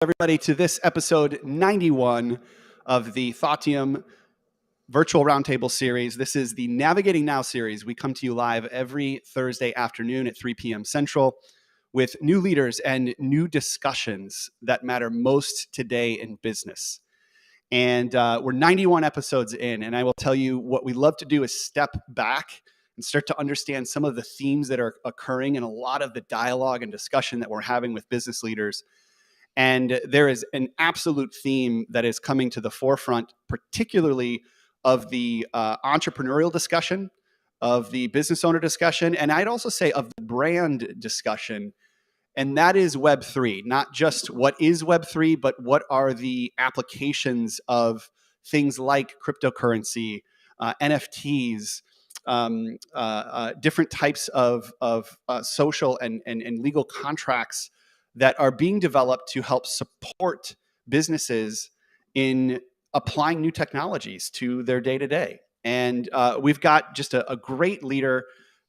everybody, to this episode 91 of the Thoughtium Virtual Roundtable series. This is the Navigating Now series. We come to you live every Thursday afternoon at 3 p.m. Central with new leaders and new discussions that matter most today in business. And we're 91 episodes in, and I will tell you what we love to do is step back and start to understand some of the themes that are occurring in a lot of the dialogue and discussion that we're having with business leaders. And there is an absolute theme that is coming to the forefront, particularly of the entrepreneurial discussion, of the business owner discussion, and I'd also say of the brand discussion. And that is Web3, not just what is Web3, but what are the applications of things like cryptocurrency, NFTs, different types of social and legal contracts that are being developed to help support businesses in applying new technologies to their day-to-day. And we've got just a great leader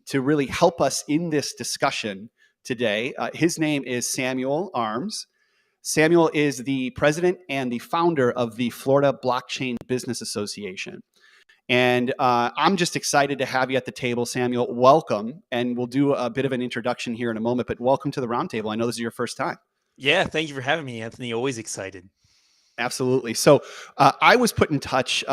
to really help us in this discussion today. His name is Samuel Arms. Samuel is the president and the founder of the Florida Blockchain Business Association. And I'm just excited to have you at the table, Samuel. Welcome. And we'll do a bit of an introduction here in a moment, but welcome to the roundtable. I know this is your first time. Yeah, thank you for having me, Anthony. Always excited. Absolutely. So I was put in touch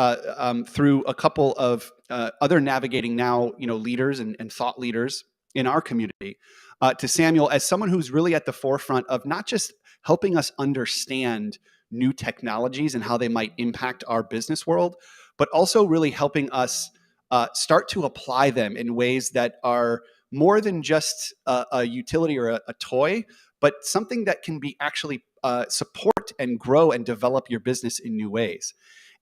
through a couple of other Navigating Now, leaders and thought leaders in our community to Samuel as someone who's really at the forefront of not just helping us understand new technologies and how they might impact our business world, but also really helping us start to apply them in ways that are more than just a utility or a toy, but something that can be actually support and grow and develop your business in new ways.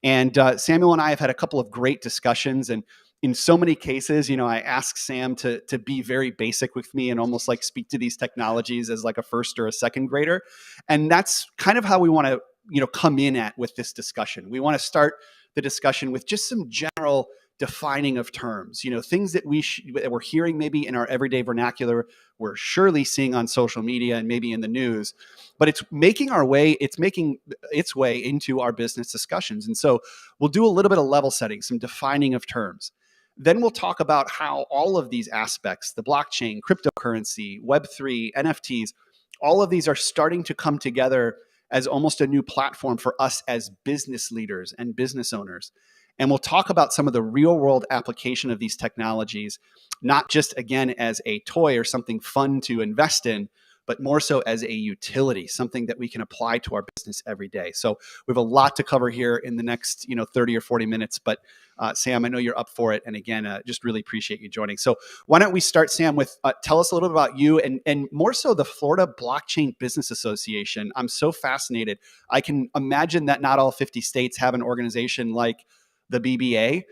And Samuel and I have had a couple of great discussions, and in so many cases, I ask Sam to be very basic with me and almost like speak to these technologies as like a first or a second grader. And that's kind of how we want to, come in at with this discussion. We want to start the discussion with just some general defining of terms, things that that we're hearing maybe in our everyday vernacular, we're surely seeing on social media and maybe in the news, but it's making its way into our business discussions. And so we'll do a little bit of level setting, some defining of terms. Then we'll talk about how all of these aspects, the blockchain, cryptocurrency, Web3, NFTs, all of these are starting to come together as almost a new platform for us as business leaders and business owners. And we'll talk about some of the real world application of these technologies, not just, again, as a toy or something fun to invest in, but more so as a utility, something that we can apply to our business every day. So we have a lot to cover here in the next 30 or 40 minutes. But Sam, I know you're up for it. And again, just really appreciate you joining. So why don't we start, Sam, with tell us a little bit about you and more so the Florida Blockchain Business Association. I'm so fascinated. I can imagine that not all 50 states have an organization like the BBA.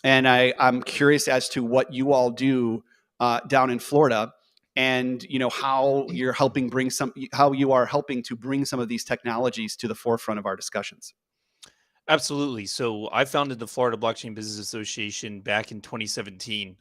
And I'm curious as to what you all do down in Florida, and how you are helping to bring some of these technologies to the forefront of our discussions. Absolutely. So I founded the Florida Blockchain Business Association back in 2017.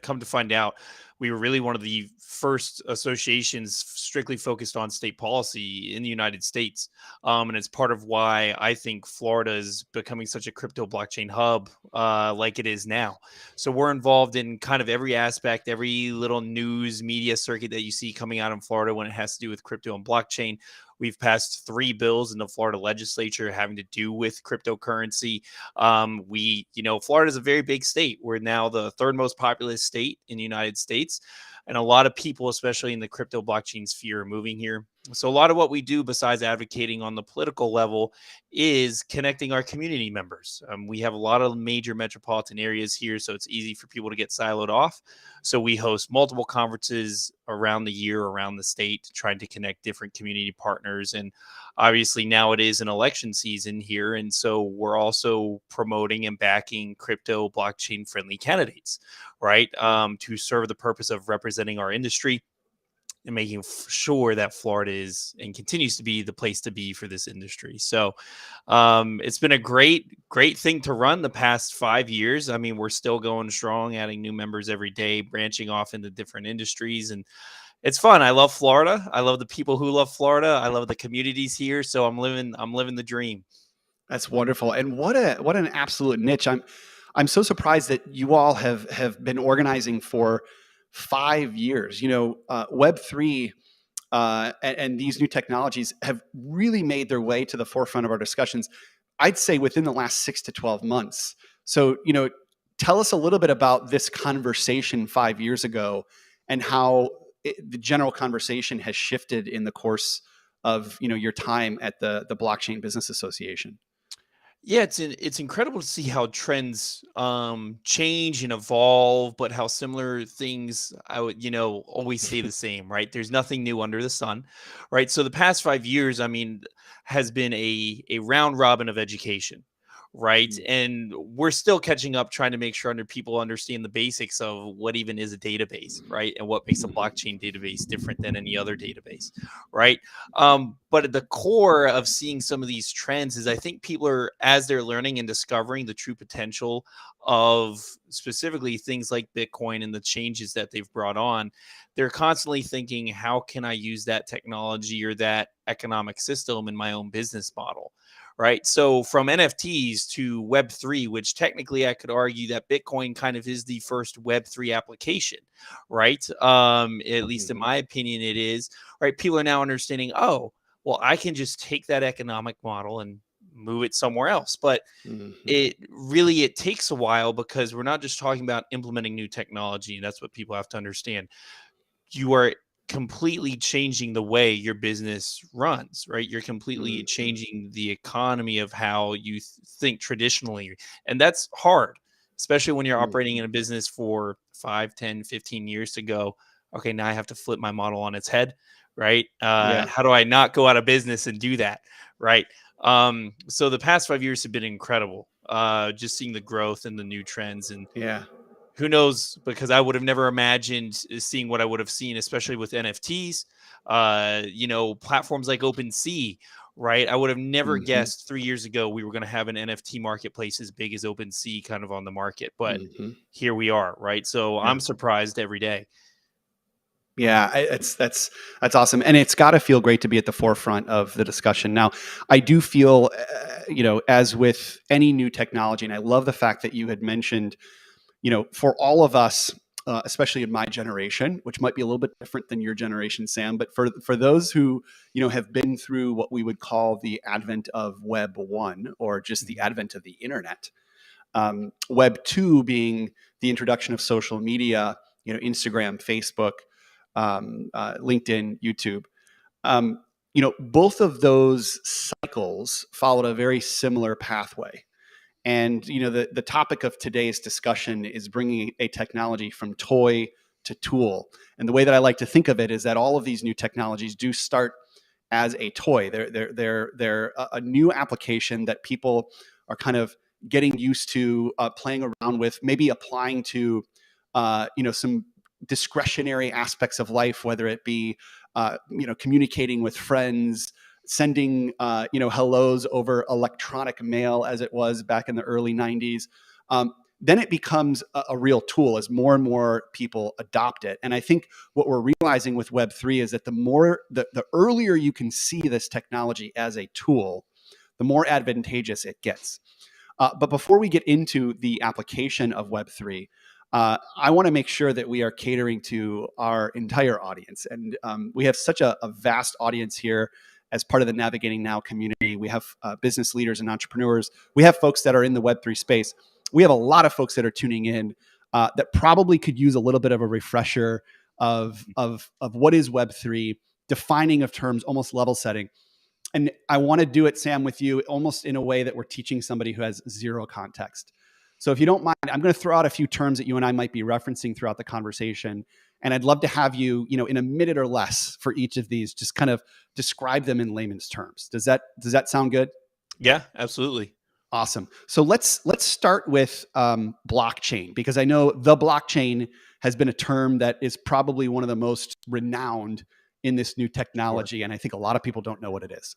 Come to find out, we were really one of the first associations strictly focused on state policy in the United States. And it's part of why I think Florida is becoming such a crypto blockchain hub like it is now. So we're involved in kind of every aspect, every little news media circuit that you see coming out in Florida when it has to do with crypto and blockchain. We've passed 3 bills in the Florida legislature having to do with cryptocurrency. Florida is a very big state. We're now the 3rd most populous state in the United States. And a lot of people, especially in the crypto blockchain sphere, are moving here. So a lot of what we do besides advocating on the political level is connecting our community members. We have a lot of major metropolitan areas here, so it's easy for people to get siloed off. So we host multiple conferences around the year, around the state, trying to connect different community partners. And obviously now it is an election season here. And so we're also promoting and backing crypto blockchain friendly candidates, right? To serve the purpose of representing our industry and making sure that Florida is and continues to be the place to be for this industry. So it's been a great thing to run the past 5 years. I mean, we're still going strong, adding new members every day, branching off into different industries. And It's fun. I love Florida. I love the people who love Florida. I love the communities here. So I'm living the dream. That's wonderful. And what an absolute niche. I'm so surprised that you all have been organizing for 5 years. Web3 and these new technologies have really made their way to the forefront of our discussions. I'd say within the last 6 to 12 months. So, tell us a little bit about this conversation 5 years ago and how the general conversation has shifted in the course of your time at the Blockchain Business Association. Yeah, it's incredible to see how trends change and evolve, but how similar things I would always stay the same, right? There's nothing new under the sun, right? So the past 5 years, I mean, has been a round robin of education, right? Mm, And we're still catching up, trying to make sure under people understand the basics of what even is a database, right? And what makes a mhm, blockchain database different than any other database, right? But at the core of seeing some of these trends is I think people are, as they're learning and discovering the true potential of specifically things like Bitcoin and the changes that they've brought on, they're constantly thinking, how can I use that technology or that economic system in my own business model? Right. So from NFTs to Web3, which technically I could argue that Bitcoin kind of is the first Web3 application, right? At least in mhm, my opinion, it is. Right. People are now understanding, oh, well, I can just take that economic model and move it somewhere else. But mhm, it takes a while because we're not just talking about implementing new technology. And that's what people have to understand. You are completely changing the way your business runs, right? You're completely mhm, changing the economy of how you think traditionally. And that's hard, especially when you're operating mhm. in a business for 5, 10, 15 years to go, okay, now I have to flip my model on its head, right? Yeah, How do I not go out of business and do that, right? So the past 5 years have been incredible. Just seeing the growth and the new trends, and yeah. who knows, because I would have never imagined seeing what I would have seen, especially with NFTs, platforms like OpenSea, right? I would have never Mhm, guessed 3 years ago we were going to have an NFT marketplace as big as OpenSea kind of on the market, but mhm. here we are, right? So Yeah. I'm surprised every day. Yeah, that's awesome, and it's got to feel great to be at the forefront of the discussion. Now, I do feel, as with any new technology, and I love the fact that you had mentioned, for all of us, especially in my generation, which might be a little bit different than your generation, Sam, but for those who have been through what we would call the advent of Web 1 or just the Mhm. advent of the internet, Web 2 being the introduction of social media, Instagram, Facebook, LinkedIn, YouTube. Both of those cycles followed a very similar pathway. And the topic of today's discussion is bringing a technology from toy to tool. And the way that I like to think of it is that all of these new technologies do start as a toy. They're a new application that people are kind of getting used to playing around with, maybe applying to some discretionary aspects of life, whether it be communicating with friends, sending hellos over electronic mail as it was back in the early 90s. Then it becomes a real tool as more and more people adopt it. And I think what we're realizing with Web3 is that the earlier you can see this technology as a tool, the more advantageous it gets. But before we get into the application of Web3, I want to make sure that we are catering to our entire audience. And we have such a vast audience here as part of the Navigating Now community. We have business leaders and entrepreneurs. We have folks that are in the Web3 space. We have a lot of folks that are tuning in that probably could use a little bit of a refresher of what is Web3, defining of terms, almost level setting. And I want to do it, Sam, with you almost in a way that we're teaching somebody who has zero context. So if you don't mind, I'm going to throw out a few terms that you and I might be referencing throughout the conversation. And I'd love to have you, in a minute or less for each of these, just kind of describe them in layman's terms. Does that sound good? Yeah, absolutely. Awesome. So let's start with blockchain, because I know the blockchain has been a term that is probably one of the most renowned in this new Sure. technology, and I think a lot of people don't know what it is.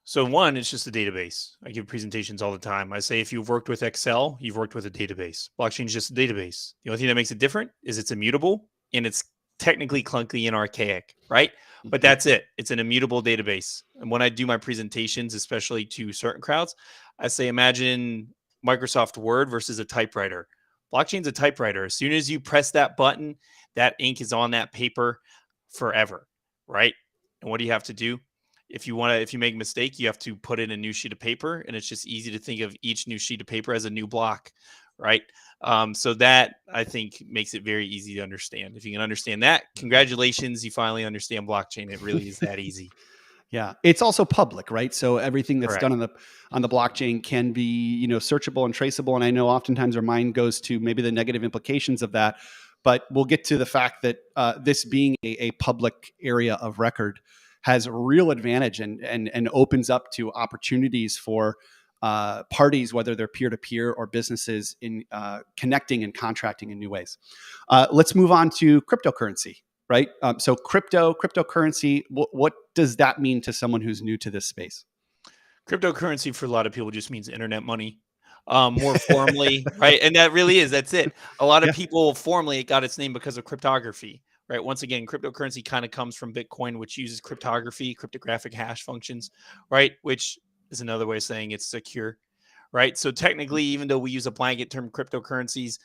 So one, it's just a database. I give presentations all the time. I say if you've worked with Excel, you've worked with a database. Blockchain is just a database. The only thing that makes it different is it's immutable and it's technically clunky and archaic, right? But Mhm. that's it. It's an immutable database. And when I do my presentations, especially to certain crowds, I say, imagine Microsoft Word versus a typewriter. Blockchain's a typewriter. As soon as you press that button, that ink is on that paper forever, right? And what do you have to do? If you make a mistake, you have to put in a new sheet of paper, and it's just easy to think of each new sheet of paper as a new block, right? So that I think makes it very easy to understand. If you can understand that, congratulations, you finally understand blockchain. It really is that easy. Yeah, it's also public, right? So everything that's Correct. done on the blockchain can be, searchable and traceable. And I know oftentimes our mind goes to maybe the negative implications of that, but we'll get to the fact that this being a public area of record has real advantage and opens up to opportunities for parties, whether they're peer to peer or businesses, in connecting and contracting in new ways. Let's move on to cryptocurrency. Right. So cryptocurrency, what does that mean to someone who's new to this space? Cryptocurrency for a lot of people just means internet money. More formally, right? And that's it. A lot of Yeah. people formally it got its name because of cryptography, right? Once again, cryptocurrency kind of comes from Bitcoin, which uses cryptography, cryptographic hash functions, right? Which is another way of saying it's secure, right? So technically, even though we use a blanket term cryptocurrencies,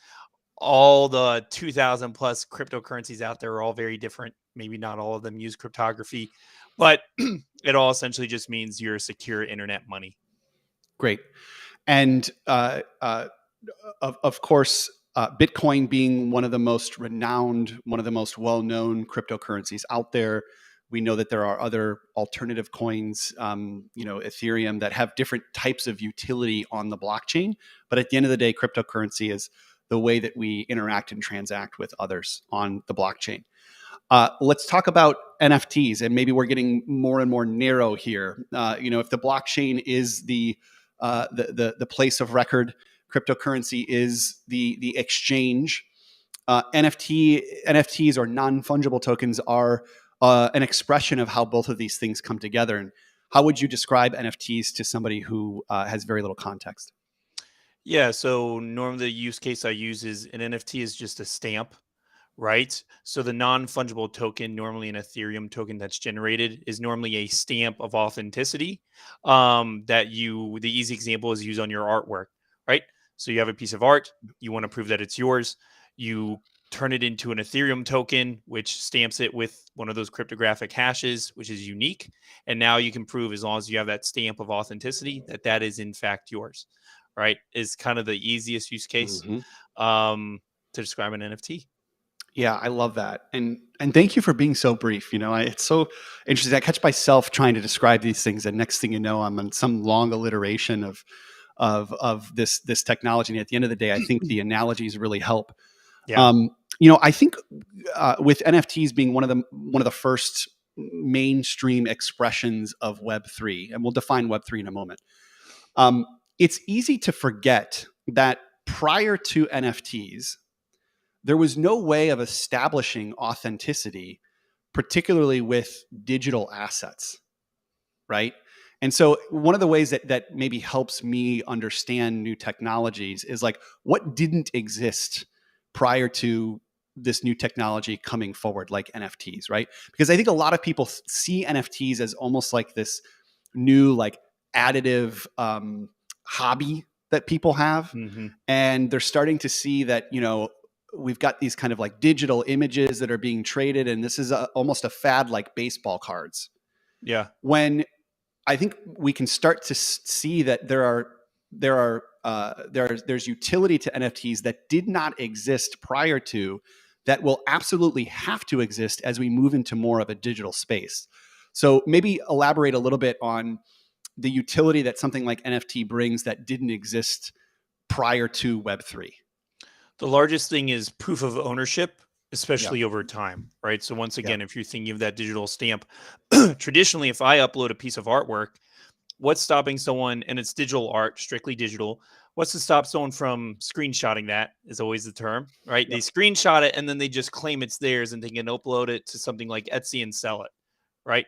all the 2000 plus cryptocurrencies out there are all very different. Maybe not all of them use cryptography, but it all essentially just means you're secure internet money. Great. And of course, Bitcoin being one of the most renowned, one of the most well-known cryptocurrencies out there. We know that there are other alternative coins, Ethereum, that have different types of utility on the blockchain. But at the end of the day, cryptocurrency is the way that we interact and transact with others on the blockchain. Let's talk about NFTs, and maybe we're getting more and more narrow here. If the blockchain is the place of record, cryptocurrency is the exchange. NFTs or non fungible tokens are an expression of how both of these things come together. And how would you describe NFTs to somebody who has very little context? Yeah. So normally the use case I use is an NFT is just a stamp, right? So the non-fungible token, normally an Ethereum token that's generated, is normally a stamp of authenticity. The easy example is use on your artwork, right? So you have a piece of art, you want to prove that it's yours, you turn it into an Ethereum token, which stamps it with one of those cryptographic hashes, which is unique. And now you can prove, as long as you have that stamp of authenticity, that that is in fact yours, right? Is kind of the easiest use case Mm-hmm. to describe an NFT. Yeah, I love that, and thank you for being so brief. It's so interesting. I catch myself trying to describe these things, and next thing you know, I'm on some long alliteration of this technology. And at the end of the day, I think the analogies really help. Yeah. I think with NFTs being one of the first mainstream expressions of Web3, and we'll define Web3 in a moment. It's easy to forget that prior to NFTs, there was no way of establishing authenticity, particularly with digital assets, right? And so one of the ways that maybe helps me understand new technologies is like what didn't exist prior to this new technology coming forward, like NFTs, right? Because I think a lot of people see NFTs as almost like this new, like, additive hobby that people have, Hmm. and they're starting to see that we've got these kind of like digital images that are being traded, and this is almost a fad like baseball cards. Yeah. When I think we can start to see that there's utility to NFTs that did not exist prior to, that will absolutely have to exist as we move into more of a digital space. So maybe elaborate a little bit on the utility that something like NFT brings that didn't exist prior to Web3. The largest thing is proof of ownership, Yeah. especially over time, right? So once Yeah. again, if you're thinking of that digital stamp, traditionally, if I upload a piece of artwork, what's stopping someone, and it's digital art, strictly digital, what's to stop someone from screenshotting? That is always the term, right? They Yep. screenshot it and then they just claim it's theirs and they can upload it to something like Etsy and sell it, right?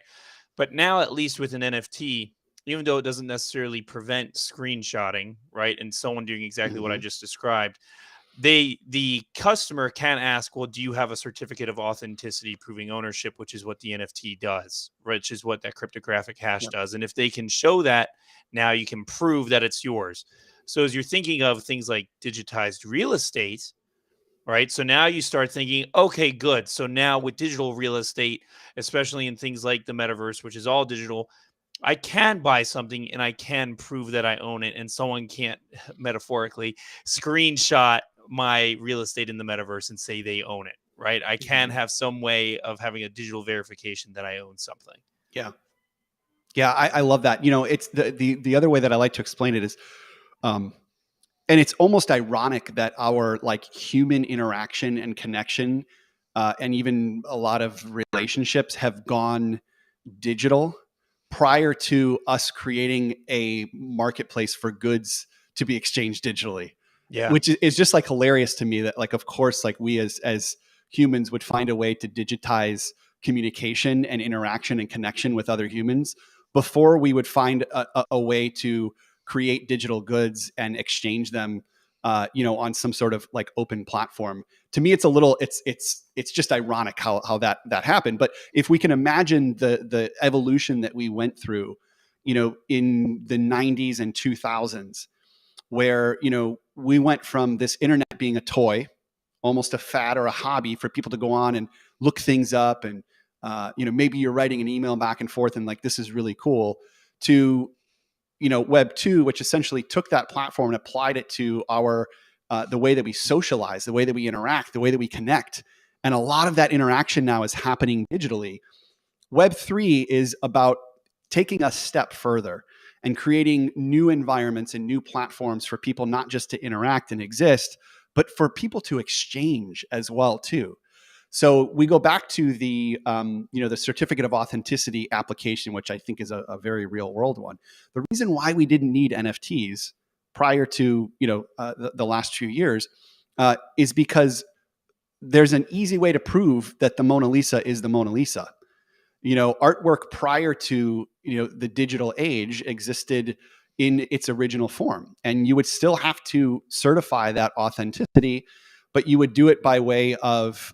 But now, at least with an NFT, even though it doesn't necessarily prevent screenshotting, right? And someone doing exactly what I Mm-hmm. just described, the customer can ask, well, do you have a certificate of authenticity proving ownership, which is what the NFT does, which is what that cryptographic hash Yep. does. And if they can show that, now you can prove that it's yours. So as you're thinking of things like digitized real estate, right? So now you start thinking, okay, good. So now with digital real estate, especially in things like the metaverse, which is all digital, I can buy something and I can prove that I own it, and someone can't metaphorically screenshot my real estate in the metaverse and say they own it, right? I can Mhm. have some way of having a digital verification that I own something. Yeah. Yeah, I love that. It's the other way that I like to explain it is, um, and it's almost ironic that our like human interaction and connection, and even a lot of relationships have gone digital prior to us creating a marketplace for goods to be exchanged digitally, Yeah. which is just like hilarious to me that like, of course, like we as humans would find a way to digitize communication and interaction and connection with other humans before we would find a way to create digital goods and exchange them, on some sort of like open platform. To me, it's just ironic how that happened. But if we can imagine the evolution that we went through, in the 90s and 2000s, where we went from this internet being a toy, almost a fad or a hobby for people to go on and look things up, and maybe you're writing an email back and forth and like this is really cool, to Web 2, which essentially took that platform and applied it to our the way that we socialize, the way that we interact, the way that we connect. And a lot of that interaction now is happening digitally. Web 3 is about taking a step further and creating new environments and new platforms for people not just to interact and exist, but for people to exchange as well too. So we go back to the certificate of authenticity application, which I think is a very real world one. The reason why we didn't need NFTs prior to the last few years is because there's an easy way to prove that the Mona Lisa is the Mona Lisa. Artwork prior to the digital age existed in its original form, and you would still have to certify that authenticity, but you would do it by way of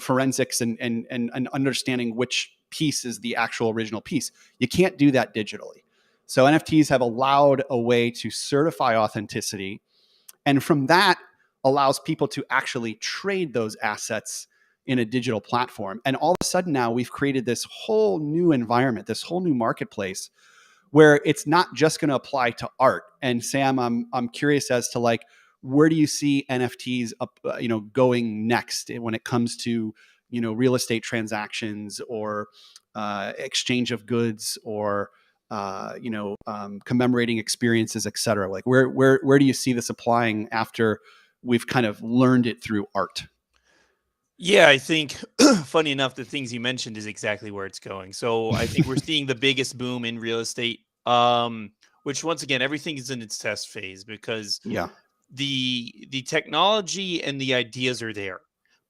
forensics and understanding which piece is the actual original piece. You can't do that digitally. So NFTs have allowed a way to certify authenticity, and from that allows people to actually trade those assets in a digital platform. And all of a sudden now we've created this whole new environment, this whole new marketplace where it's not just going to apply to art. And Sam, I'm curious as to like, where do you see NFTs going next when it comes to real estate transactions, or exchange of goods, or commemorating experiences, et cetera? Like where do you see this applying after we've kind of learned it through art? Yeah, I think funny enough, the things you mentioned is exactly where it's going. So I think we're seeing the biggest boom in real estate, which once again, everything is in its test phase because Yeah. the technology and the ideas are there.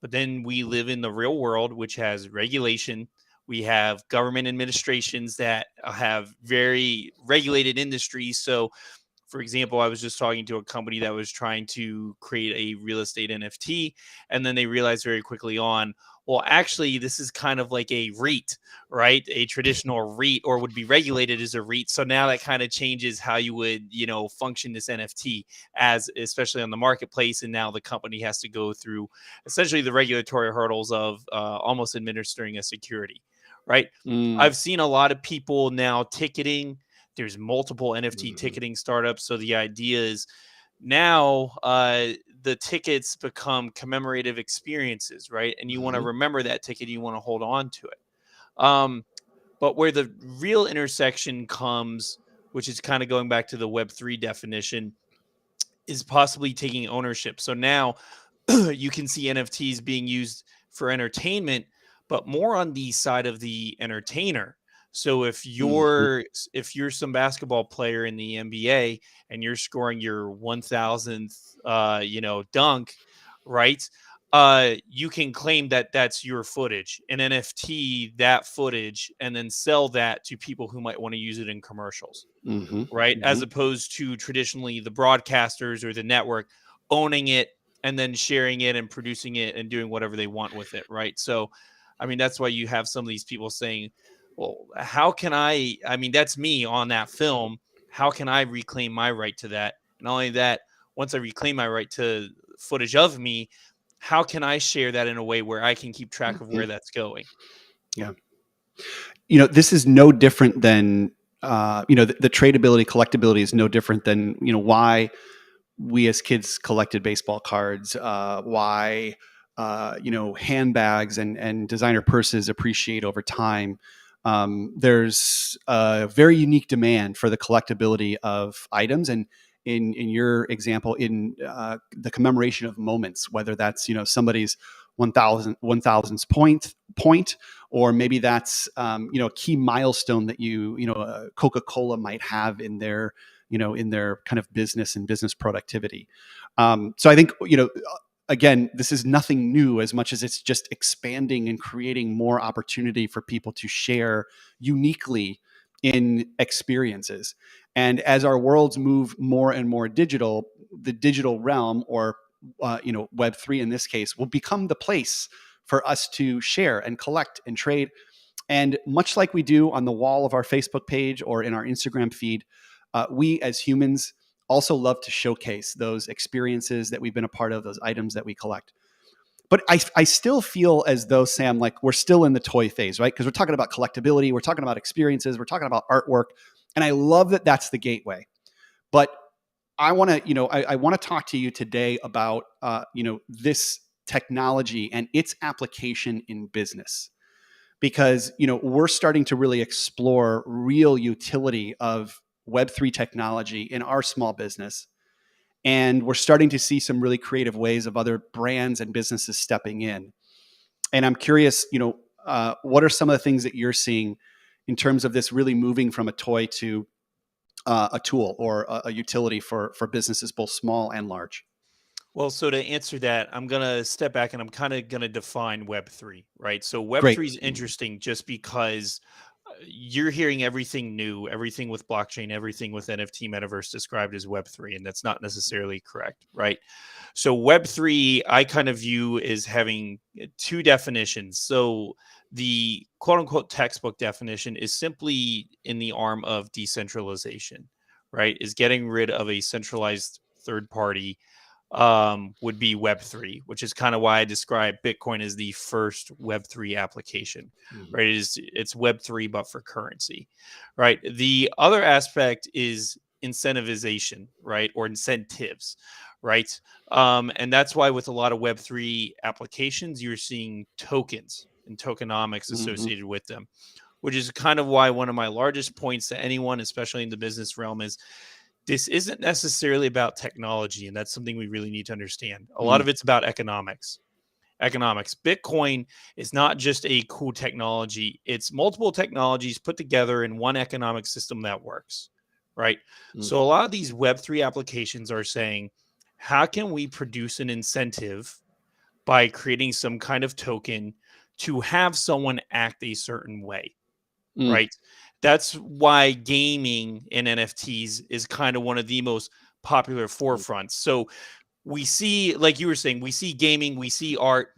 But then we live in the real world, which has regulation. We have government administrations that have very regulated industries. So for example, I was just talking to a company that was trying to create a real estate NFT, and then they realized very quickly on, well, actually, this is kind of like a REIT, right? A traditional REIT, or would be regulated as a REIT. So now that kind of changes how you would, function this NFT, as especially on the marketplace. And now the company has to go through essentially the regulatory hurdles of almost administering a security, right? Mm. I've seen a lot of people now ticketing. There's multiple NFT Mhm. ticketing startups. So the idea is now the tickets become commemorative experiences, right? And you want to Mhm. remember that ticket, you want to hold on to it. Um, but where the real intersection comes, which is kind of going back to the Web3 definition, is possibly taking ownership. So now you can see NFTs being used for entertainment, but more on the side of the entertainer. So Mhm. if you're some basketball player in the NBA and you're scoring your 1000th dunk, right? You can claim that that's your footage, an NFT that footage, and then sell that to people who might want to use it in commercials, Mhm. right? As Mhm. opposed to traditionally the broadcasters or the network owning it and then sharing it and producing it and doing whatever they want with it, right? So, I mean, that's why you have some of these people saying, well, how can I mean, that's me on that film. How can I reclaim my right to that? And not only that, once I reclaim my right to footage of me, how can I share that in a way where I can keep track of where that's going? Yeah. This is no different than, the tradability, collectability is no different than, why we as kids collected baseball cards, why, handbags and designer purses appreciate over time. There's a very unique demand for the collectability of items. And in your example, in the commemoration of moments, whether that's, somebody's 1000th point, or maybe that's, a key milestone that Coca-Cola might have in their, in their kind of business and business productivity. So I think, again, this is nothing new as much as it's just expanding and creating more opportunity for people to share uniquely in experiences. And as our worlds move more and more digital, the digital realm, or Web3 in this case, will become the place for us to share and collect and trade. And much like we do on the wall of our Facebook page or in our Instagram feed, we as humans also love to showcase those experiences that we've been a part of, those items that we collect. But I still feel as though, Sam, like we're still in the toy phase, right? Because we're talking about collectability, we're talking about experiences, we're talking about artwork. And I love that that's the gateway. But I want to, I want to talk to you today about, this technology and its application in business. Because, we're starting to really explore real utility of Web3 technology in our small business. And we're starting to see some really creative ways of other brands and businesses stepping in. And I'm curious, what are some of the things that you're seeing in terms of this really moving from a toy to a tool or a utility for businesses, both small and large? Well, so to answer that, I'm going to step back and I'm kind of going to define Web3, right? So Great. Web3 is interesting just because you're hearing everything new, everything with blockchain, everything with NFT metaverse described as Web3, and that's not necessarily correct, right? So Web3, I kind of view as having two definitions. So the quote unquote textbook definition is simply in the arm of decentralization, right? Is getting rid of a centralized third party, would be Web3, which is kind of why I describe Bitcoin as the first Web3 application, right? It's Web3, but for currency, right? The other aspect is incentivization, right? Or incentives, right? And that's why with a lot of Web3 applications, you're seeing tokens and tokenomics Mm-hmm. associated with them, which is kind of why one of my largest points to anyone, especially in the business realm, is this isn't necessarily about technology, and that's something we really need to understand. A lot Mm-hmm. of it's about economics. Economics. Bitcoin is not just a cool technology, it's multiple technologies put together in one economic system that works, right? So a lot of these Web3 applications are saying, how can we produce an incentive by creating some kind of token to have someone act a certain way? Mm-hmm. Right? That's why gaming and NFTs is kind of one of the most popular forefronts. So we see, like you were saying, we see gaming, we see art,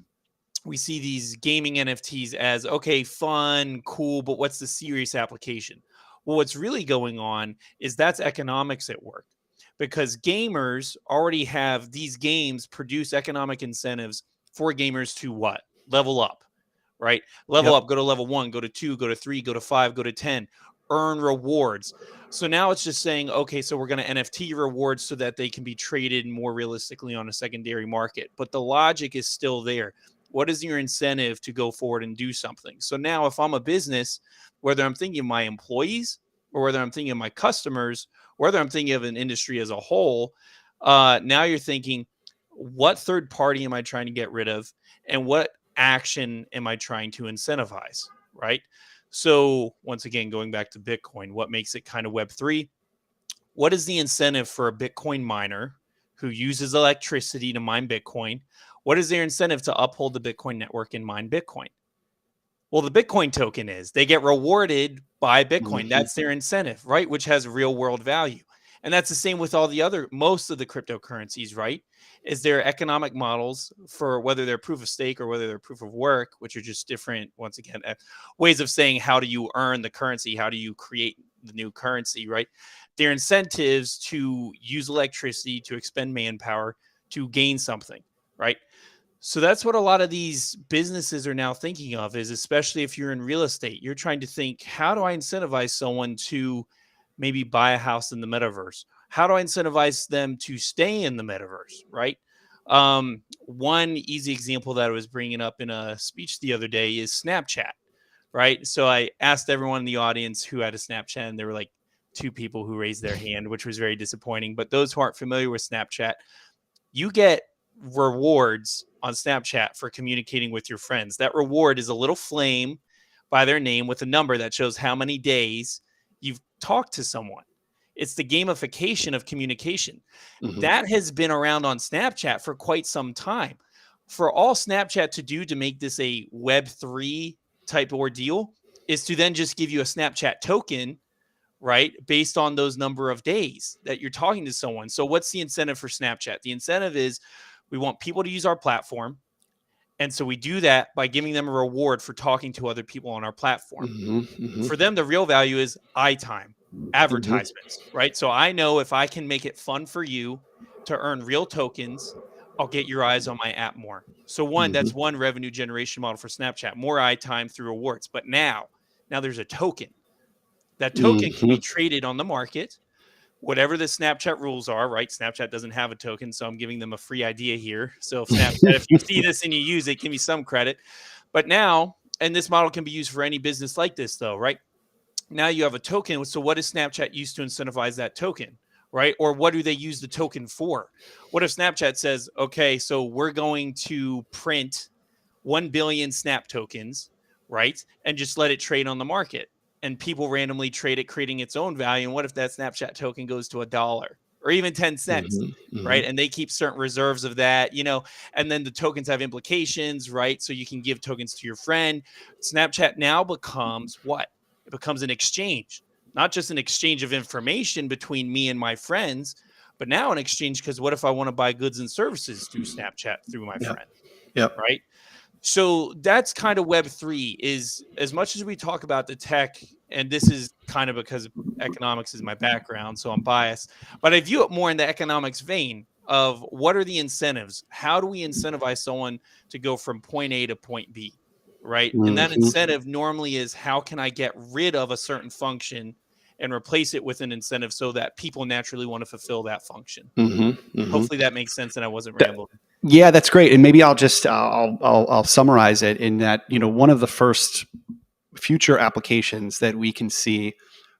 we see these gaming NFTs as okay, fun, cool, but what's the serious application? Well, what's really going on is that's economics at work because gamers already have these games produce economic incentives for gamers to what? Level up, right? Level Yep. up, go to level 1, go to 2, go to 3, go to 5, go to 10, earn rewards. So now it's just saying, okay, so we're going to NFT rewards so that they can be traded more realistically on a secondary market. But the logic is still there. What is your incentive to go forward and do something? So now if I'm a business, whether I'm thinking of my employees or whether I'm thinking of my customers, whether I'm thinking of an industry as a whole, now you're thinking, what third party am I trying to get rid of? And what action am I trying to incentivize? Right. So, once again, going back to Bitcoin, what makes it kind of Web3? What is the incentive for a Bitcoin miner who uses electricity to mine Bitcoin? What is their incentive to uphold the Bitcoin network and mine Bitcoin? Well, the Bitcoin token is they get rewarded by Bitcoin. Mm-hmm. That's their incentive, right? Which has real world value. And that's the same with all the other, most of the cryptocurrencies, right? Is there economic models for whether they're proof of stake or whether they're proof of work, which are just different, once again, ways of saying how do you earn the currency? How do you create the new currency, right? They're incentives to use electricity, to expend manpower, to gain something, right? So that's what a lot of these businesses are now thinking of, is especially if you're in real estate, you're trying to think, how do I incentivize someone to maybe buy a house in the metaverse? How do I incentivize them to stay in the metaverse, right? One easy example that I was bringing up in a speech the other day is Snapchat, right? So I asked everyone in the audience who had a Snapchat, and there were like two people who raised their hand, which was very disappointing. But those who aren't familiar with Snapchat, you get rewards on Snapchat for communicating with your friends. That reward is a little flame by their name with a number that shows how many days you've talked to someone. It's the gamification of communication. Mm-hmm. That has been around on Snapchat for quite some time. For all Snapchat to do to make this a Web3 type ordeal is to then just give you a Snapchat token, right? Based on those number of days that you're talking to someone. So what's the incentive for Snapchat? The incentive is we want people to use our platform. And so we do that by giving them a reward for talking to other people on our platform. Mm-hmm. Mm-hmm. For them, the real value is eye time, advertisements, Mm-hmm. right? So I know if I can make it fun for you to earn real tokens, I'll get your eyes on my app more. So one, that's one revenue generation model for Snapchat, more eye time through rewards. But now there's a token. That token can be traded on the market, whatever the Snapchat rules are, right? Snapchat doesn't have a token, so I'm giving them a free idea here. So if Snapchat, if you see this and you use it, give me some credit. But now, and this model can be used for any business like this though, right? Now you have a token. So what does Snapchat use to incentivize that token, right? Or what do they use the token for? What if Snapchat says, okay, so we're going to print 1 billion Snap tokens, right? And just let it trade on the market. And people randomly trade it, creating its own value. And what if that Snapchat token goes to $1 or even 10 cents, right? And they keep certain reserves of that, and then the tokens have implications, right? So you can give tokens to your friend. Snapchat now becomes what? It becomes an exchange, not just an exchange of information between me and my friends, but now an exchange, because what if I want to buy goods and services through Snapchat through my friend, right? So that's kind of Web3. Is as much as we talk about the tech, and this is kind of because economics is my background, so I'm biased, but I view it more in the economics vein of what are the incentives? How do we incentivize someone to go from point A to point B, right? And that incentive normally is, how can I get rid of a certain function and replace it with an incentive so that people naturally want to fulfill that function. Hopefully that makes sense and I wasn't rambling. Yeah, that's great. And maybe I'll just I'll summarize it in that, one of the first future applications that we can see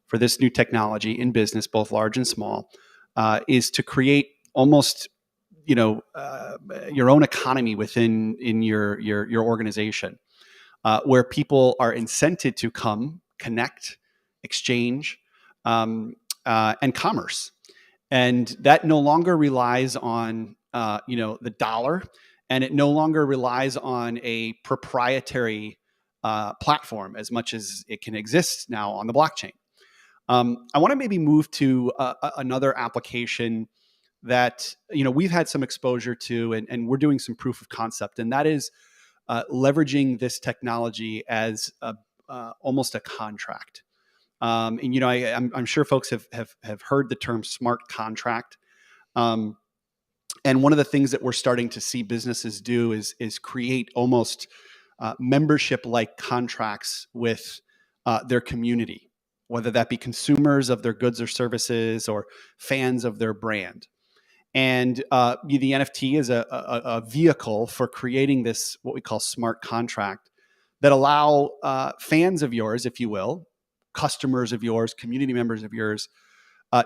for this new technology in business, both large and small, is to create almost your own economy within your organization, where people are incented to come, connect, exchange, and commerce, and that no longer relies on the dollar, and it no longer relies on a proprietary platform as much as it can exist now on the blockchain. I want to maybe move to another application that we've had some exposure to, and we're doing some proof of concept, and that is leveraging this technology as almost a contract. And I'm sure folks have heard the term smart contract. And one of the things that we're starting to see businesses do is create almost membership-like contracts with their community, whether that be consumers of their goods or services or fans of their brand. And the NFT is a vehicle for creating this, what we call smart contract, that allow fans of yours, if you will, customers of yours, community members of yours,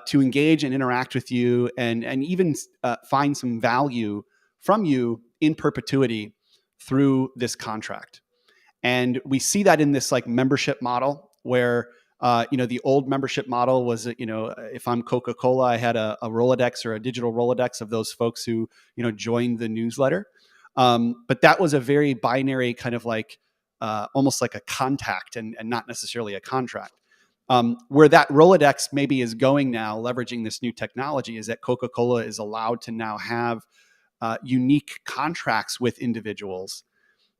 to engage and interact with you, and even find some value from you in perpetuity through this contract. And we see that in this like membership model where the old membership model was, if I'm Coca-Cola, I had a Rolodex or a digital Rolodex of those folks who joined the newsletter. But that was a very binary kind of like almost like a contact and not necessarily a contract. Where that Rolodex maybe is going now, leveraging this new technology, is that Coca-Cola is allowed to now have unique contracts with individuals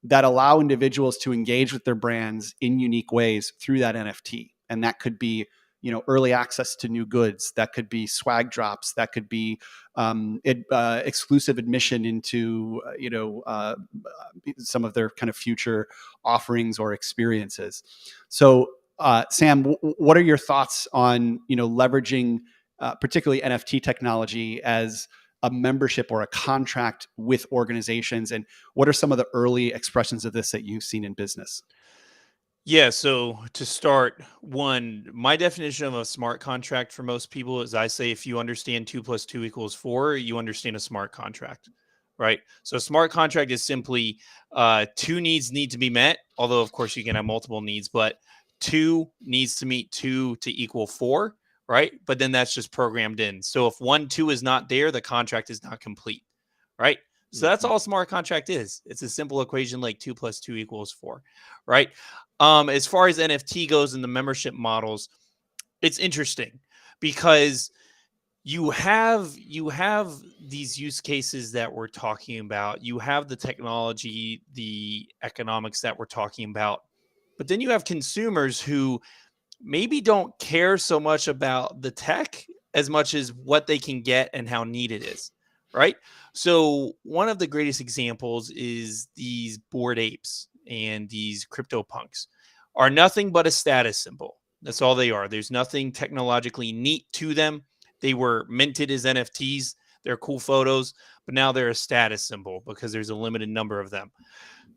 that allow individuals to engage with their brands in unique ways through that NFT. And that could be, early access to new goods. That could be swag drops. That could be exclusive admission into, some of their kind of future offerings or experiences. So, Sam, what are your thoughts on, leveraging particularly NFT technology as a membership or a contract with organizations? And what are some of the early expressions of this that you've seen in business? Yeah, so to start, one, my definition of a smart contract for most people is I say if you understand 2 + 2 = 4, you understand a smart contract, right? So a smart contract is simply two needs need to be met, although of course you can have multiple needs, but two needs to meet two to equal four, right? But then that's just programmed in. So if one, two is not there, the contract is not complete, right? So that's all a smart contract is. It's a simple equation like 2 + 2 = 4, right? As far as NFT goes in the membership models, it's interesting because you have these use cases that we're talking about. You have the technology, the economics that we're talking about. But then you have consumers who maybe don't care so much about the tech as much as what they can get and how neat it is, right? So one of the greatest examples is these bored apes and these crypto punks are nothing but a status symbol. That's all they are. There's nothing technologically neat to them. They were minted as NFTs. They're cool photos, but now they're a status symbol because there's a limited number of them.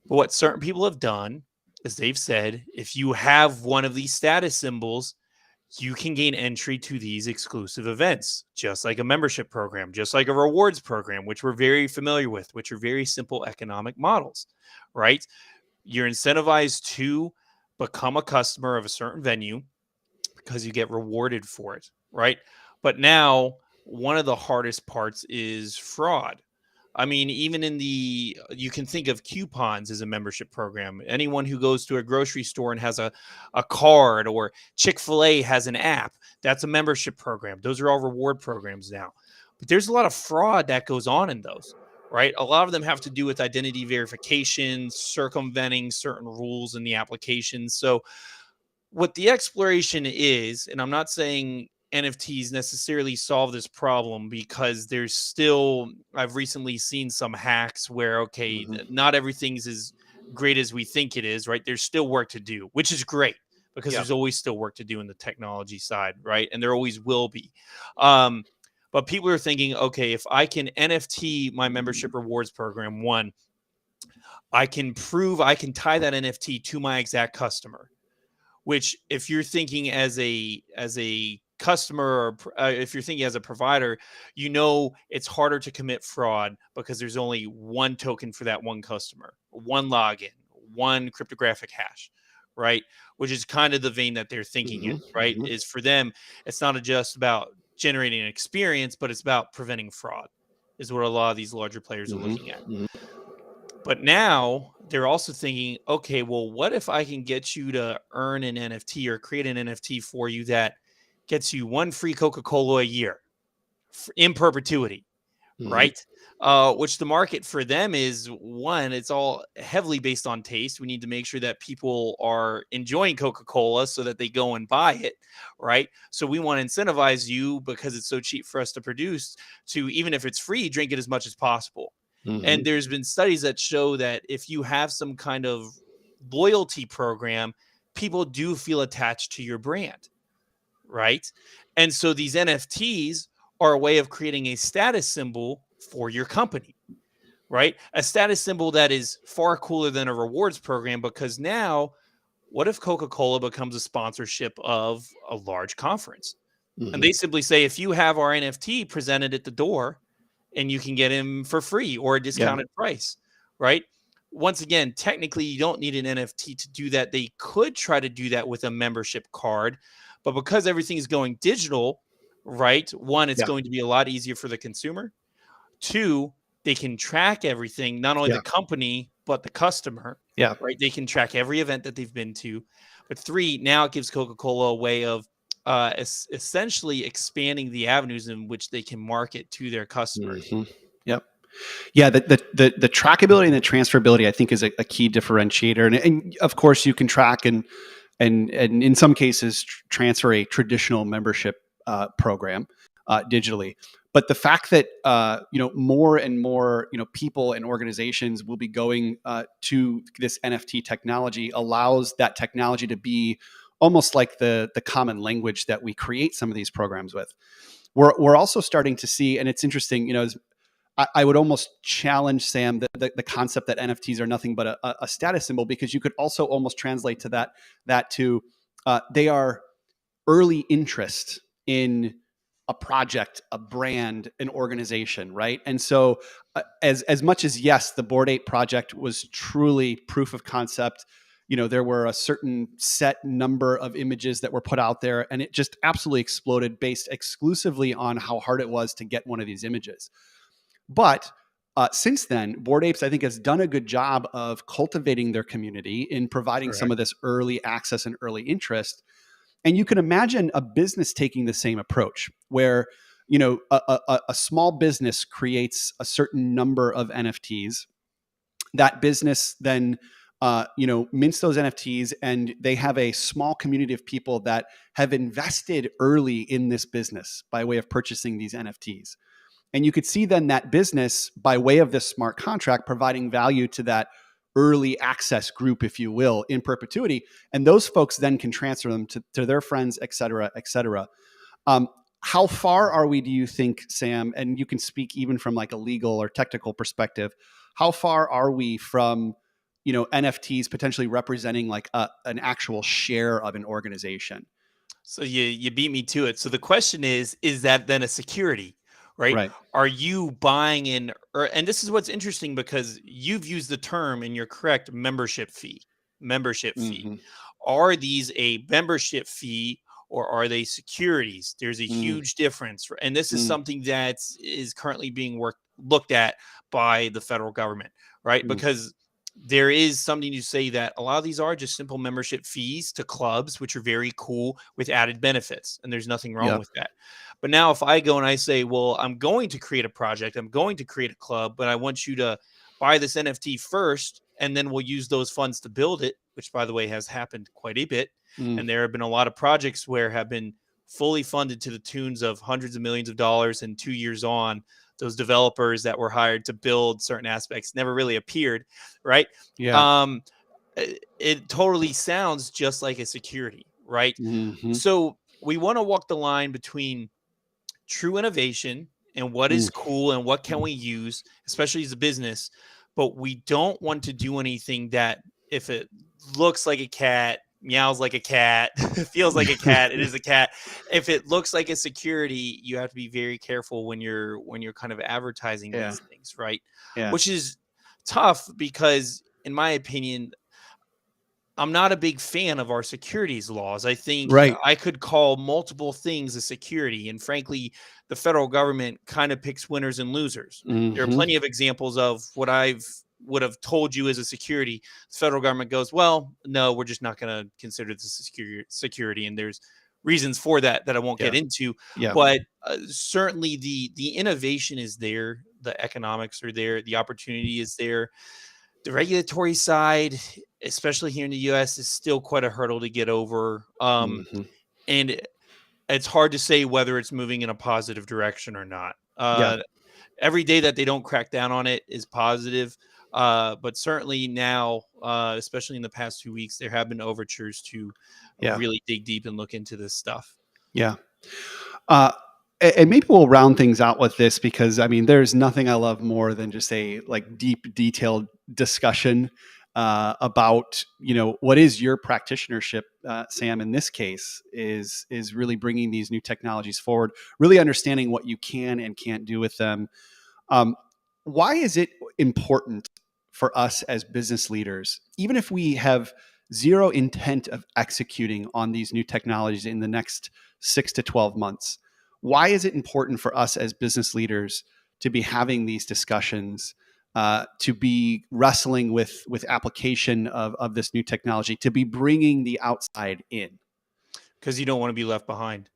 But what certain people have done is they've said, if you have one of these status symbols, you can gain entry to these exclusive events, just like a membership program, just like a rewards program, which we're very familiar with, which are very simple economic models, right? You're incentivized to become a customer of a certain venue because you get rewarded for it, right? But now, one of the hardest parts is fraud. I mean, even you can think of coupons as a membership program. Anyone who goes to a grocery store and has a card, or Chick-fil-A has an app, that's a membership program. Those are all reward programs now. But there's a lot of fraud that goes on in those, right? A lot of them have to do with identity verification, circumventing certain rules in the application. So what the exploration is, and I'm not saying NFTs necessarily solve this problem, because I've recently seen some hacks where, okay, Mm-hmm. not everything's as great as we think it is, right? There's still work to do, which is great because Yeah. there's always still work to do in the technology side, right? And there always will be. Um, but people are thinking, okay, if I can NFT my membership rewards program, one, I can prove I can tie that NFT to my exact customer, which, if you're thinking as a customer, or if you're thinking as a provider, it's harder to commit fraud because there's only one token for that one customer, one login, one cryptographic hash, right? Which is kind of the vein that they're thinking in, Mm-hmm. right? Mm-hmm. Is for them, it's not just about generating an experience, but it's about preventing fraud, is what a lot of these larger players are looking at. Mm-hmm. But now they're also thinking, okay, well, what if I can get you to earn an NFT or create an NFT for you that gets you one free Coca-Cola a year in perpetuity, Mm-hmm. right? Which the market for them is, one, it's all heavily based on taste. We need to make sure that people are enjoying Coca-Cola so that they go and buy it, right? So we want to incentivize you, because it's so cheap for us to produce, to, even if it's free, drink it as much as possible. Mm-hmm. And there's been studies that show that if you have some kind of loyalty program, people do feel attached to your brand, right? And so these NFTs are a way of creating a status symbol for your company, right? A status symbol that is far cooler than a rewards program, because now, what if Coca-Cola becomes a sponsorship of a large conference? And Mm-hmm. they simply say, if you have our NFT presented at the door, and you can get him for free or a Yeah. discounted price, right? Once again, technically, you don't need an NFT to do that. They could try to do that with a membership card, but because everything is going digital, right? One, it's Yeah. going to be a lot easier for the consumer. Two, they can track everything, not only the Yeah. company, but the customer. Yeah. Right. They can track every event that they've been to. But 3, now it gives Coca-Cola a way of essentially expanding the avenues in which they can market to their customers. Mm-hmm. Yep. Yeah, the trackability and the transferability, I think, is a key differentiator, and of course, you can track and in some cases transfer a traditional membership program digitally. But the fact that more and more people and organizations will be going to this NFT technology allows that technology to be almost like the common language that we create some of these programs with. We're also starting to see, and it's interesting, I would almost challenge, Sam, the concept that NFTs are nothing but a status symbol, because you could also almost translate to that to they are early interest in a project, a brand, an organization, right? And so, as much as yes, the Bored Ape project was truly proof of concept. There were a certain set number of images that were put out there, and it just absolutely exploded based exclusively on how hard it was to get one of these images. But since then, Bored Apes, I think, has done a good job of cultivating their community in providing some of this early access and early interest. And you can imagine a business taking the same approach, where a small business creates a certain number of NFTs. That business then mints those NFTs, and they have a small community of people that have invested early in this business by way of purchasing these NFTs. And you could see then that business, by way of this smart contract, providing value to that early access group, if you will, in perpetuity. And those folks then can transfer them to their friends, et cetera, et cetera. How far are we, do you think, Sam, and you can speak even from like a legal or technical perspective, how far are we from, NFTs potentially representing like an actual share of an organization? So you beat me to it. So the question is that then a security? Right? Right. Are you buying in, and this is what's interesting, because you've used the term, and you're correct, membership fee. Membership fee. Mm-hmm. Are these a membership fee, or are they securities? There's a Mm. huge difference. And this is something that is currently being looked at by the federal government, right? Because there is something to say that a lot of these are just simple membership fees to clubs, which are very cool with added benefits. And there's nothing wrong with that. But now if I go and I say, well, I'm going to create a project, I'm going to create a club, but I want you to buy this NFT first, and then we'll use those funds to build it, which, by the way, has happened quite a bit. And there have been a lot of projects where have been fully funded to the tunes of hundreds of millions of dollars, and 2 years on, those developers that were hired to build certain aspects never really appeared, right? Yeah. It totally sounds just like a security, right? Mm-hmm. So we want to walk the line between true innovation and what is cool and what can we use, especially as a business. But we don't want to do anything that, if it looks like a cat, meows like a cat, feels like a cat, it is a cat. If it looks like a security, you have to be very careful when you're kind of advertising these things, right? Yeah. Which is tough, because in my opinion, I'm not a big fan of our securities laws. I think I could call multiple things a security. And frankly, the federal government kind of picks winners and losers. There are plenty of examples of what would have told you as a security. The federal government goes, well, no, we're just not going to consider this a security. And there's reasons for that I won't get into. But certainly the innovation is there. The economics are there. The opportunity is there. The regulatory side, especially here in the US, is still quite a hurdle to get over. And it's hard to say whether it's moving in a positive direction or not. Every day that they don't crack down on it is positive. But certainly now, especially in the past 2 weeks, there have been overtures to really dig deep and look into this stuff. Yeah. And maybe we'll round things out with this, because I mean, there's nothing I love more than just a like deep, detailed discussion about what is your practitionership, Sam. In this case, is really bringing these new technologies forward, really understanding what you can and can't do with them. Why is it important for us as business leaders, even if we have zero intent of executing on these new technologies in the next 6 to 12 months? Why is it important for us as business leaders to be having these discussions to be wrestling with application of this new technology, to be bringing the outside in. Because you don't want to be left behind.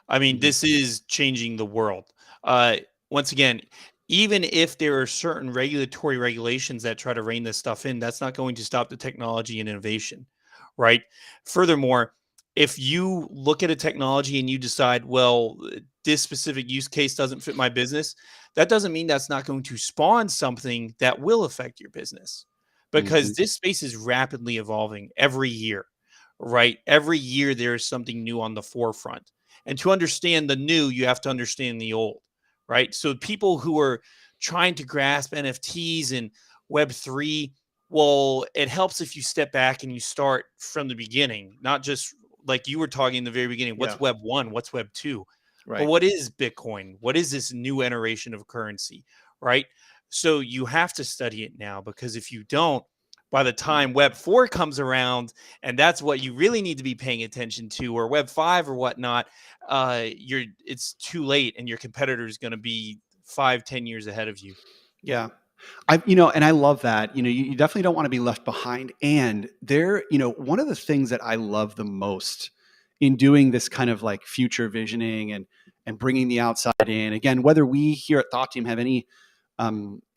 I mean, Mhm. this is changing the world. Uh, Once again, even if there are certain regulatory regulations that try to rein this stuff in, that's not going to stop the technology and innovation, right? Furthermore, if you look at a technology and you decide, well, this specific use case doesn't fit my business, that doesn't mean that's not going to spawn something that will affect your business, because Mhm. this space is rapidly evolving every year, right? Every year there is something new on the forefront. And to understand the new, you have to understand the old, right? So people who are trying to grasp NFTs and Web3, well, it helps if you step back and you start from the beginning, not just like you were talking in the very beginning. Yeah. What's Web 1? What's Web 2? But Right. what is Bitcoin? What is this new iteration of currency, right? So you have to study it now, because if you don't, by the time Web 4 comes around, and that's what you really need to be paying attention to, or Web 5 or whatnot, it's too late, and your competitor is going to be 5, 10 years ahead of you. Yeah. And I love that. You definitely don't want to be left behind. And one of the things that I love the most in doing this kind of like future visioning and bringing the outside in, again, whether we here at Thought Team have any,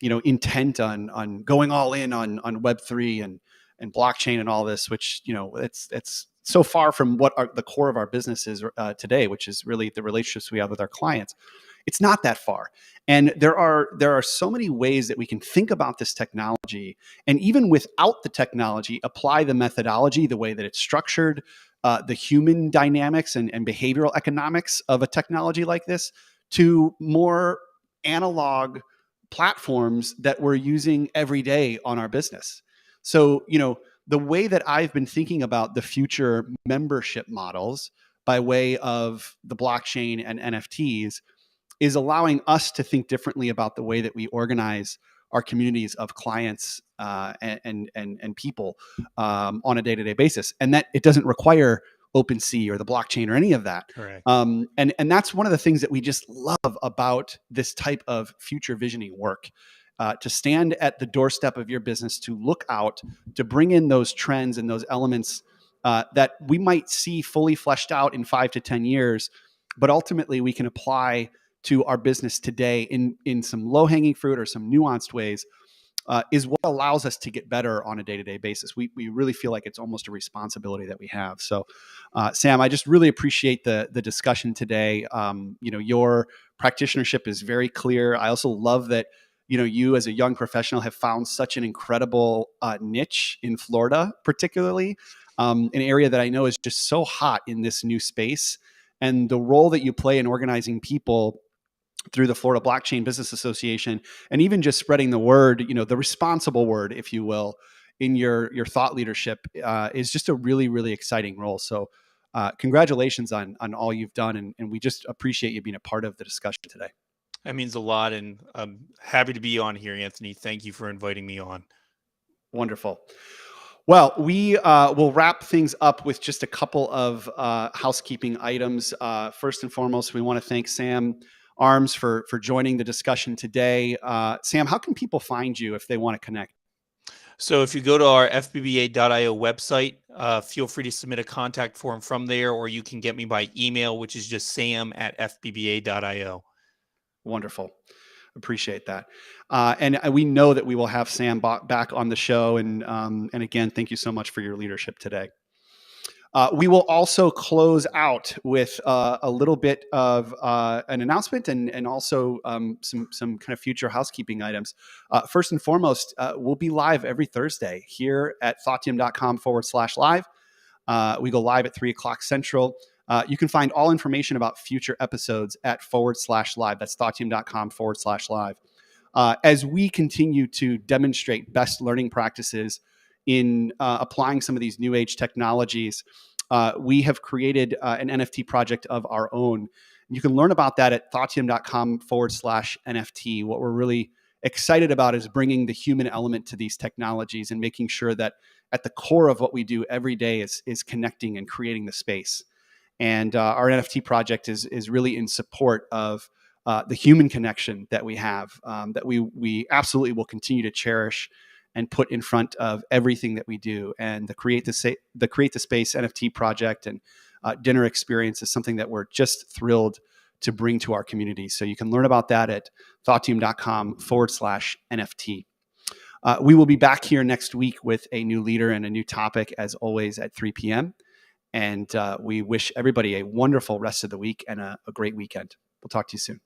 intent on going all in on Web3 and blockchain and all this, which, it's so far from what the core of our business is today, which is really the relationships we have with our clients. It's not that far. And there are so many ways that we can think about this technology, and even without the technology, apply the methodology, the way that it's structured, the human dynamics and behavioral economics of a technology like this to more analog platforms that we're using every day on our business. So, the way that I've been thinking about the future membership models by way of the blockchain and NFTs is allowing us to think differently about the way that we organize our communities of clients and people on a day-to-day basis, and that it doesn't require OpenSea or the blockchain or any of that. Correct. And that's one of the things that we just love about this type of future visioning work. To stand at the doorstep of your business, to look out, to bring in those trends and those elements that we might see fully fleshed out in 5 to 10 years, but ultimately we can apply to our business today in some low-hanging fruit or some nuanced ways, is what allows us to get better on a day-to-day basis. We really feel like it's almost a responsibility that we have. So, Sam, I just really appreciate the discussion today. Your practitionership is very clear. I also love that you as a young professional have found such an incredible niche in Florida, particularly an area that I know is just so hot in this new space. And the role that you play in organizing people through the Florida Blockchain Business Association, and even just spreading the word, the responsible word, if you will, in your thought leadership, is just a really, really exciting role. So congratulations on all you've done. And we just appreciate you being a part of the discussion today. That means a lot, and I'm happy to be on here, Anthony. Thank you for inviting me on. Wonderful. Well, we will wrap things up with just a couple of housekeeping items. First and foremost, we want to thank Sam Arms for joining the discussion today. Sam, how can people find you if they want to connect? So if you go to our fbba.io website, feel free to submit a contact form from there, or you can get me by email, which is just sam@fbba.io. Wonderful. Appreciate that. And we know that we will have Sam back on the show. And again, thank you so much for your leadership today. We will also close out with a little bit of an announcement and also some kind of future housekeeping items. First and foremost, we'll be live every Thursday here at thoughtteam.com/live. We go live at 3:00 Central. You can find all information about future episodes at /live. That's thoughtteam.com/live. As we continue to demonstrate best learning practices in applying some of these new age technologies, we have created an NFT project of our own. You can learn about that at thoughtteam.com/NFT. What we're really excited about is bringing the human element to these technologies and making sure that at the core of what we do every day is connecting and creating the space. And our NFT project is really in support of the human connection that we have, that we absolutely will continue to cherish and put in front of everything that we do. And the Create the Space NFT project and dinner experience is something that we're just thrilled to bring to our community. So you can learn about that at thoughtteam.com/NFT. We will be back here next week with a new leader and a new topic, as always, at 3 p.m. And we wish everybody a wonderful rest of the week and a great weekend. We'll talk to you soon.